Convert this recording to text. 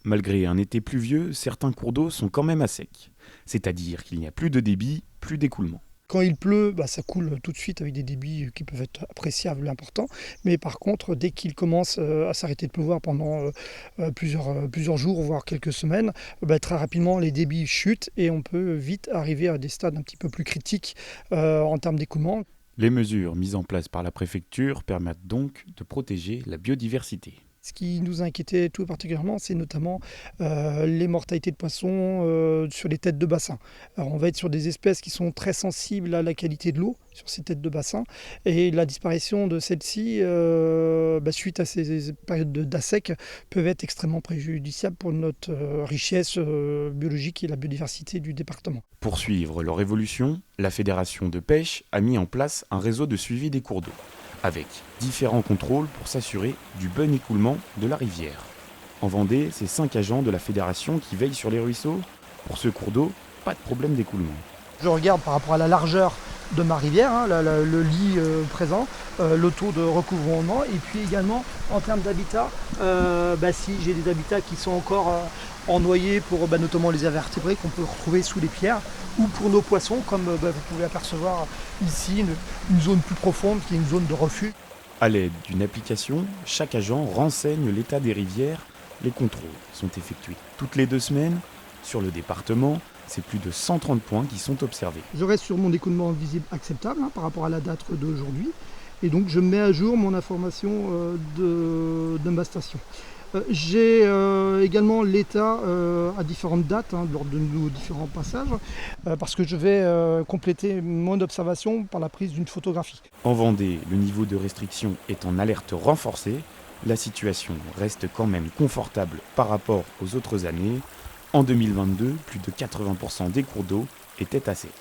Malgré un été pluvieux, certains cours d'eau sont quand même à sec. C'est-à-dire qu'il n'y a plus de débit, plus d'écoulement. Quand il pleut, ça coule tout de suite avec des débits qui peuvent être appréciables et importants. Mais par contre, dès qu'il commence à s'arrêter de pleuvoir pendant plusieurs jours, voire quelques semaines, très rapidement les débits chutent et on peut vite arriver à des stades un petit peu plus critiques en termes d'écoulement. Les mesures mises en place par la préfecture permettent donc de protéger la biodiversité. Ce qui nous inquiétait tout particulièrement, c'est notamment les mortalités de poissons sur les têtes de bassin. Alors, on va être sur des espèces qui sont très sensibles à la qualité de l'eau sur ces têtes de bassin, et la disparition de celles-ci, suite à ces périodes d'assec, peuvent être extrêmement préjudiciables pour notre richesse biologique et la biodiversité du département. Pour suivre leur évolution, la Fédération de pêche a mis en place un réseau de suivi des cours d'eau, avec différents contrôles pour s'assurer du bon écoulement de la rivière. En Vendée, c'est 5 agents de la fédération qui veillent sur les ruisseaux. Pour ce cours d'eau, pas de problème d'écoulement. Je regarde par rapport à la largeur de ma rivière, le lit présent, le taux de recouvrement, et puis également en termes d'habitat, si j'ai des habitats qui sont encore en noyer pour notamment les invertébrés qu'on peut retrouver sous les pierres, ou pour nos poissons, comme vous pouvez apercevoir ici, une zone plus profonde qui est une zone de refuge. À l'aide d'une application, chaque agent renseigne l'état des rivières. Les contrôles sont effectués toutes les 2 semaines. Sur le département, c'est plus de 130 points qui sont observés. Je reste sur mon écoulement visible acceptable par rapport à la date d'aujourd'hui, et donc je mets à jour mon information de ma station. J'ai également l'état à différentes dates lors de nos différents passages, parce que je vais compléter mon observation par la prise d'une photographie. En Vendée, le niveau de restriction est en alerte renforcée. La situation reste quand même confortable par rapport aux autres années. En 2022, plus de 80% des cours d'eau étaient à sec.